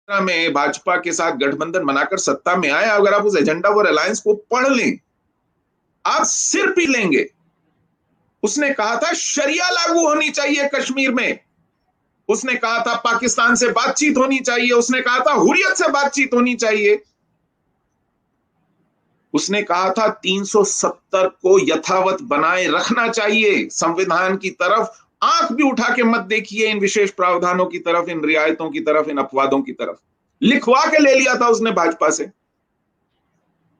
में भाजपा के साथ गठबंधन बनाकर सत्ता में आए, अगर आप उस एजेंडा फॉर अलायंस को पढ़ लें, आप सिर पी लेंगे। उसने कहा था शरिया लागू होनी चाहिए कश्मीर में, उसने कहा था पाकिस्तान से बातचीत होनी चाहिए, उसने कहा था हुर्रियत से बातचीत होनी चाहिए, उसने कहा था 370 को यथावत बनाए रखना चाहिए, संविधान की तरफ आंख भी उठा के मत देखिए, इन विशेष प्रावधानों की तरफ, इन रियायतों की तरफ, इन अपवादों की तरफ। लिखवा के ले लिया था उसने भाजपा से।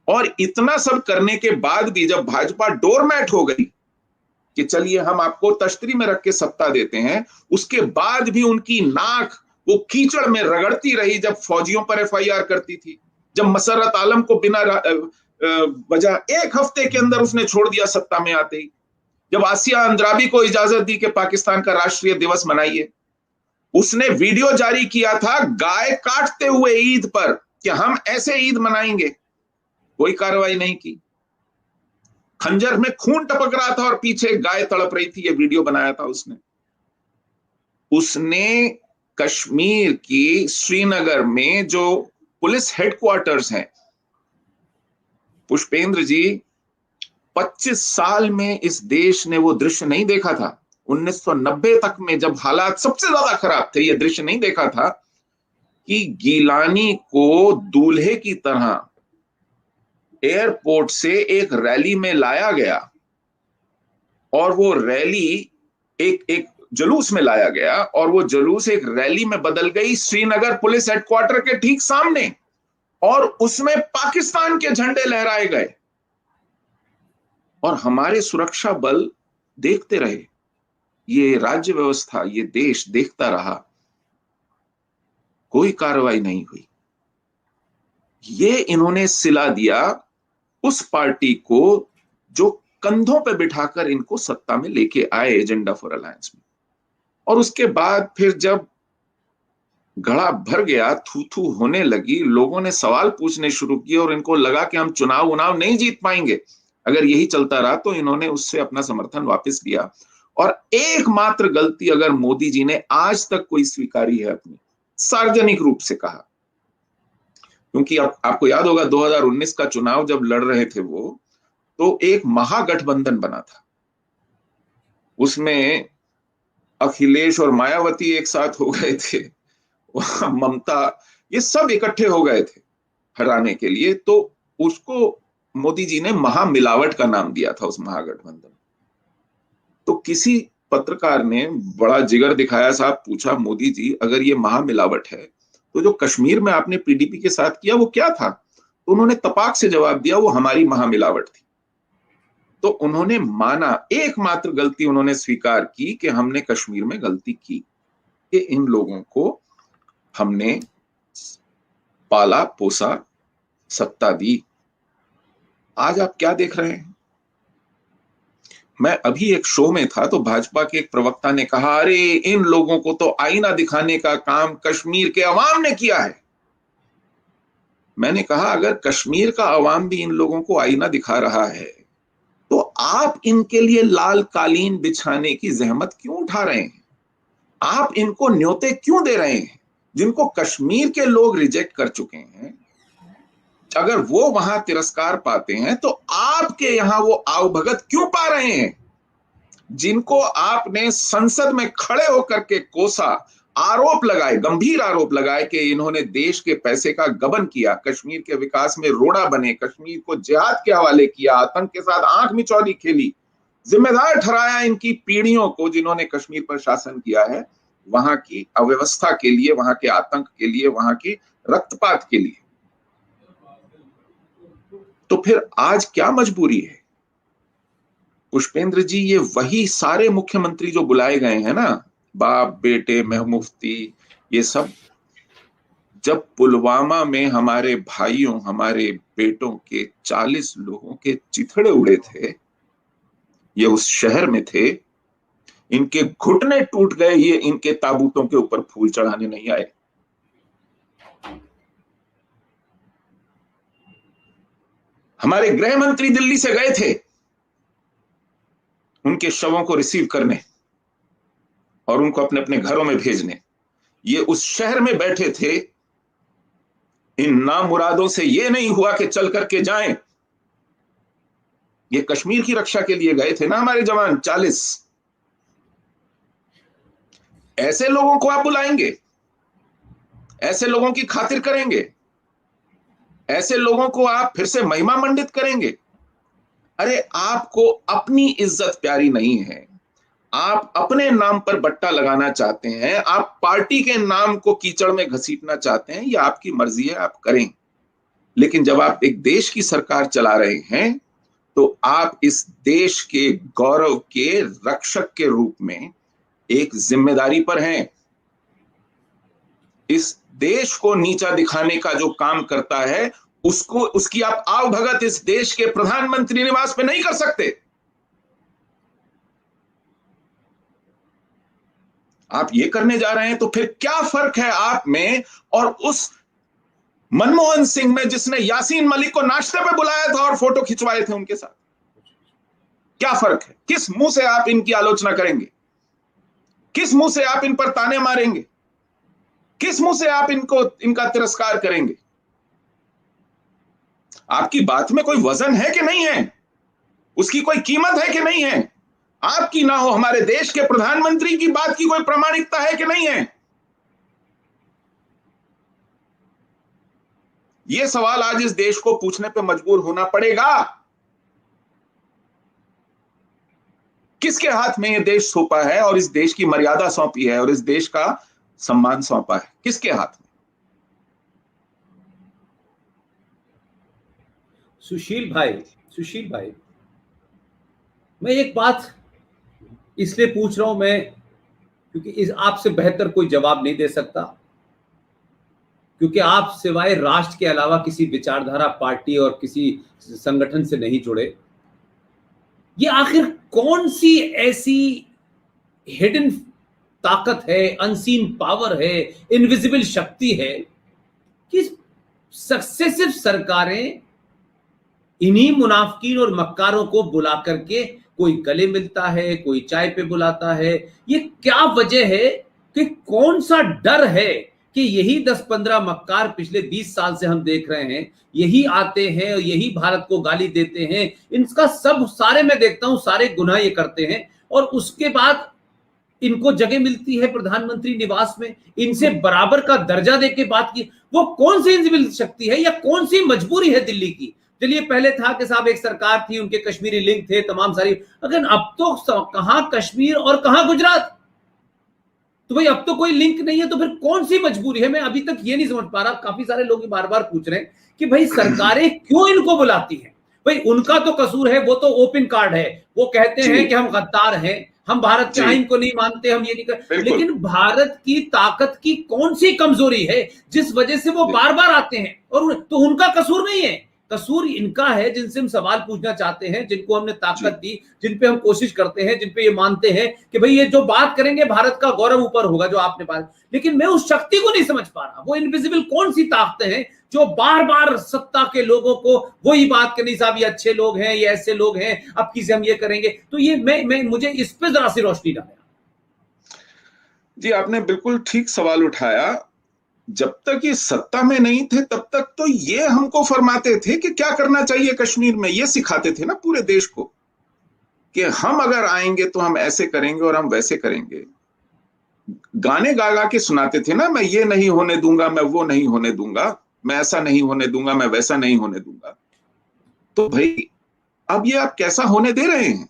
और इतना सब करने के बाद भी जब भाजपा डोरमैट हो गई कि चलिए हम आपको तश्तरी में रख के सत्ता देते हैं, उसके बाद भी उनकी नाक वो कीचड़ में रगड़ती रही। जब फौजियों पर एफआईआर करती थी, जब मसर्रत आलम को बिना वजह 1 हफ्ते के अंदर उसने छोड़ दिया सत्ता में आते ही, जब आसिया अंद्राबी को इजाजत दी कि पाकिस्तान का राष्ट्रीय दिवस मनाइए, उसने वीडियो जारी किया था गाय काटते हुए ईद पर कि हम ऐसे ईद मनाएंगे, कोई कार्रवाई नहीं की। खंजर में खून टपक रहा था और पीछे गाय तड़प रही थी, ये वीडियो बनाया था उसने। उसने कश्मीर की श्रीनगर में जो पुलिस हेडक्वार्टर्स हैं, पुष्पेंद्र जी, 25 साल में इस देश ने वो दृश्य नहीं देखा था। 1990 तक में जब हालात सबसे ज्यादा खराब थे, ये दृश्य नहीं देखा था कि गीलानी को दूल्हे की तरह एयरपोर्ट से एक रैली में लाया गया और वो रैली एक एक जुलूस में लाया गया और वो जुलूस एक रैली में बदल गई श्रीनगर पुलिस हेडक्वार्टर के ठीक सामने, और उसमें पाकिस्तान के झंडे लहराए गए और हमारे सुरक्षा बल देखते रहे, ये राज्य व्यवस्था, ये देश देखता रहा, कोई कार्रवाई नहीं हुई। ये इन्होंने सिला दिया उस पार्टी को जो कंधों पे बिठाकर इनको सत्ता में लेके आए एजेंडा फॉर अलायंस में। और उसके बाद फिर जब घड़ा भर गया, थू थू होने लगी, लोगों ने सवाल पूछने शुरू किए और इनको लगा कि हम चुनाव नहीं जीत पाएंगे अगर यही चलता रहा, तो इन्होंने उससे अपना समर्थन वापस लिया। और एकमात्र गलती अगर मोदी जी ने आज तक कोई स्वीकारी है अपनी, सार्वजनिक रूप से कहा, क्योंकि आपको याद होगा 2019 का चुनाव जब लड़ रहे थे वो, तो एक महागठबंधन बना था, उसमें अखिलेश और मायावती एक साथ हो गए थे, ममता, ये सब इकट्ठे हो गए थे हराने के लिए। तो उसको मोदी जी ने महामिलावट का नाम दिया था उस महागठबंधन। तो किसी पत्रकार ने बड़ा जिगर दिखाया साहब, पूछा मोदी जी अगर ये महामिलावट है तो जो कश्मीर में आपने पीडीपी के साथ किया वो क्या था? तो उन्होंने तपाक से जवाब दिया वो हमारी महामिलावट थी। तो उन्होंने माना, एकमात्र गलती उन्होंने स्वीकार की कि हमने कश्मीर में गलती की, कि इन लोगों को हमने पाला पोसा, सत्ता दी। आज आप क्या देख रहे हैं? मैं अभी एक शो में था तो भाजपा के एक प्रवक्ता ने कहा, अरे इन लोगों को तो आईना दिखाने का काम कश्मीर के अवाम ने किया है। मैंने कहा अगर कश्मीर का अवाम भी इन लोगों को आईना दिखा रहा है तो आप इनके लिए लाल कालीन बिछाने की जहमत क्यों उठा रहे हैं? आप इनको न्योते क्यों दे रहे हैं जिनको कश्मीर के लोग रिजेक्ट कर चुके हैं? अगर वो वहां तिरस्कार पाते हैं तो आपके यहां वो आवभगत क्यों पा रहे हैं? जिनको आपने संसद में खड़े होकर के कोसा, आरोप लगाए, गंभीर आरोप लगाए कि इन्होंने देश के पैसे का गबन किया, कश्मीर के विकास में रोड़ा बने, कश्मीर को जिहाद के हवाले किया, आतंक के साथ आंख मिचौली खेली, जिम्मेदार ठहराया इनकी पीढ़ियों को जिन्होंने कश्मीर पर शासन किया है, वहां की अव्यवस्था के लिए, वहां के आतंक के लिए, वहां की रक्तपात के लिए। तो फिर आज क्या मजबूरी है? पुष्पेंद्र जी, ये वही सारे मुख्यमंत्री जो बुलाए गए हैं ना, बाप बेटे मुफ्ती, ये सब जब पुलवामा में हमारे भाइयों, हमारे बेटों के 40 लोगों के चिथड़े उड़े थे, ये उस शहर में थे, इनके घुटने टूट गए, ये इनके ताबूतों के ऊपर फूल चढ़ाने नहीं आए। हमारे गृह मंत्री दिल्ली से गए थे उनके शवों को रिसीव करने और उनको अपने अपने घरों में भेजने, ये उस शहर में बैठे थे इन नामुरादों से ये नहीं हुआ कि चल करके जाएं। ये कश्मीर की रक्षा के लिए गए थे ना हमारे जवान 40। ऐसे लोगों को आप बुलाएंगे, ऐसे लोगों की खातिर करेंगे, ऐसे लोगों को आप फिर से महिमा मंडित करेंगे? अरे आपको अपनी इज्जत प्यारी नहीं है, आप अपने नाम पर बट्टा लगाना चाहते हैं, आप पार्टी के नाम को कीचड़ में घसीटना चाहते हैं, ये आपकी मर्जी है, आप करें। लेकिन जब आप एक देश की सरकार चला रहे हैं तो आप इस देश के गौरव के रक्षक के रूप में एक जिम्मेदारी पर हैं। इस देश को नीचा दिखाने का जो काम करता है उसको, उसकी आप आवभगत इस देश के प्रधानमंत्री निवास पे नहीं कर सकते। आप ये करने जा रहे हैं तो फिर क्या फर्क है आप में और उस मनमोहन सिंह में जिसने यासीन मलिक को नाश्ते पे बुलाया था और फोटो खिंचवाए थे उनके साथ? क्या फर्क है? किस मुंह से आप इनकी आलोचना करेंगे? किस मुंह से आप इन पर ताने मारेंगे? किस मुंह से आप इनका तिरस्कार करेंगे? आपकी बात में कोई वजन है कि नहीं है? उसकी कोई कीमत है कि नहीं है? आपकी ना हो, हमारे देश के प्रधानमंत्री की बात की कोई प्रामाणिकता है कि नहीं है? यह सवाल आज इस देश को पूछने पे मजबूर होना पड़ेगा। किसके हाथ में यह देश सौंपा है और इस देश की मर्यादा सौंपी है और इस देश का सम्मान सौंपा है? किसके हाथ में? सुशील भाई, मैं एक बात इसलिए पूछ रहा हूं मैं, क्योंकि इस आपसे बेहतर कोई जवाब नहीं दे सकता, क्योंकि आप सिवाय राष्ट्र के अलावा किसी विचारधारा पार्टी और किसी संगठन से नहीं जुड़े। ये आखिर कौन सी ऐसी हिडन ताकत है, अनसीन पावर है, इनविजिबल शक्ति है कि सक्सेसिव सरकारें इन्हीं मुनाफिकीन और मक्कारों को बुला करके कोई गले मिलता है, कोई चाय पे बुलाता है? ये क्या वजह है कि कौन सा डर है कि यही 10-15 मक्कार पिछले 20 साल से हम देख रहे हैं, यही आते हैं और यही भारत को गाली देते हैं, इनका सब सारे मैं देखता हूं सारे गुनाह ये करते हैं, और उसके बाद इनको जगह मिलती है प्रधानमंत्री निवास में, इनसे बराबर का दर्जा देके बात की। वो कौन सी इनविजिबल शक्ति है या कौन सी मजबूरी है दिल्ली की? चलिए पहले था कि साहब एक सरकार थी, उनके कश्मीरी लिंक थे, तमाम सारी, अगर अब तो कहां कश्मीर और कहां गुजरात, तो भाई अब तो कोई लिंक नहीं है, तो फिर कौन सी मजबूरी है? मैं अभी तक ये नहीं समझ पा रहा। काफी सारे लोग बार बार पूछ रहे हैं कि भाई सरकारें क्यों इनको बुलाती हैं? भाई उनका तो कसूर है, वो तो ओपन कार्ड है, वो कहते हैं कि हम गद्दार हैं, हम भारत के आइन को नहीं मानते, हम ये नहीं कर, लेकिन भारत की ताकत की कौन सी कमजोरी है जिस वजह से वो बार बार आते हैं? और तो उनका कसूर नहीं है, कसूर इनका है जिनसे हम सवाल पूछना चाहते हैं, जिनको हमने ताकत दी, जिन पे हम कोशिश करते हैं, जिन पे ये मानते हैं कि भाई ये जो बात करेंगे भारत का गौरव ऊपर होगा, जो आपने बात। लेकिन मैं उस शक्ति को नहीं समझ पा रहा, वो इनविजिबल कौन सी ताकतें हैं जो बार बार सत्ता के लोगों को वही बात करनी, साहब ये अच्छे लोग हैं, ये ऐसे लोग हैं, अब किसे हम ये करेंगे। तो ये मैं मुझे इस पे जरा सी रोशनी डालें। जी आपने बिल्कुल ठीक सवाल उठाया। जब तक ये सत्ता में नहीं थे तब तक तो ये हमको फरमाते थे कि क्या करना चाहिए कश्मीर में, ये सिखाते थे ना पूरे देश को कि हम अगर आएंगे तो हम ऐसे करेंगे और हम वैसे करेंगे। गाने गा गा के सुनाते थे ना, मैं ये नहीं होने दूंगा, मैं वो नहीं होने दूंगा, मैं ऐसा नहीं होने दूंगा, मैं वैसा नहीं होने दूंगा। तो भाई अब ये आप कैसा होने दे रहे हैं?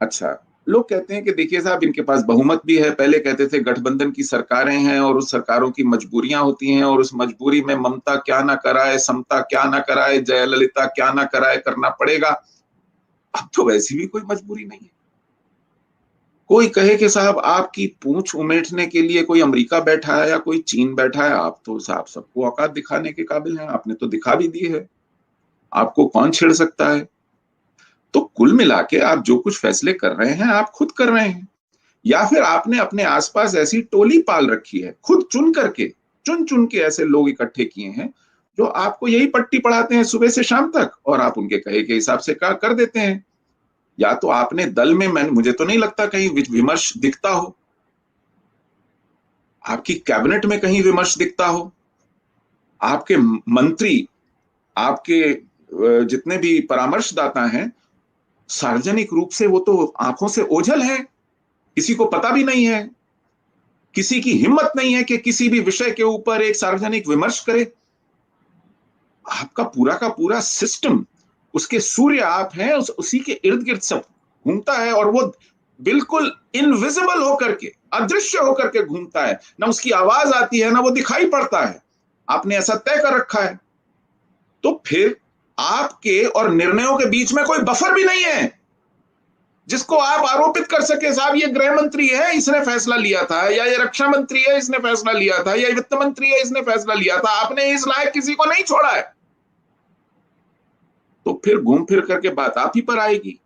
अच्छा, लोग कहते हैं कि देखिए साहब इनके पास बहुमत भी है। पहले कहते थे गठबंधन की सरकारें हैं और उस सरकारों की मजबूरियां होती हैं और उस मजबूरी में ममता क्या ना कराए, समता क्या ना कराए, जयललिता क्या ना कराए, करना पड़ेगा। अब तो वैसी भी कोई मजबूरी नहीं है। कोई कहे कि साहब आपकी पूंछ उमेटने के लिए कोई अमेरिका बैठा है या कोई चीन बैठा है, आप तो साहब सबको औकात दिखाने के काबिल हैं, आपने तो दिखा भी दी है, आपको कौन छेड़ सकता है? तो कुल मिला के आप जो कुछ फैसले कर रहे हैं आप खुद कर रहे हैं, या फिर आपने अपने आसपास ऐसी टोली पाल रखी है, खुद चुन चुन के ऐसे लोग इकट्ठे किए हैं जो आपको यही पट्टी पढ़ाते हैं सुबह से शाम तक और आप उनके कहे के हिसाब से कर देते हैं। या तो आपने दल में, मुझे तो नहीं लगता कहीं विमर्श दिखता हो, आपकी कैबिनेट में कहीं विमर्श दिखता हो, आपके मंत्री, आपके जितने भी परामर्शदाता हैं, सार्वजनिक रूप से वो तो आंखों से ओझल है, किसी को पता भी नहीं है, किसी की हिम्मत नहीं है कि किसी भी विषय के ऊपर एक सार्वजनिक विमर्श करे। आपका पूरा का पूरा सिस्टम, उसके सूर्य आप हैं, उसी के इर्द गिर्द सब घूमता है, और वो बिल्कुल इनविजिबल होकर के, अदृश्य होकर के घूमता है। ना उसकी आवाज आती है, ना वो दिखाई पड़ता है। आपने ऐसा तय कर रखा है, तो फिर आपके और निर्णयों के बीच में कोई बफर भी नहीं है जिसको आप आरोपित कर सके, साहब ये गृह मंत्री है, इसने फैसला लिया था, या ये रक्षा मंत्री है, इसने फैसला लिया था, या वित्त मंत्री है, इसने फैसला लिया था। आपने इस लायक किसी को नहीं छोड़ा है। तो फिर घूम फिर करके बात आप ही पर आएगी।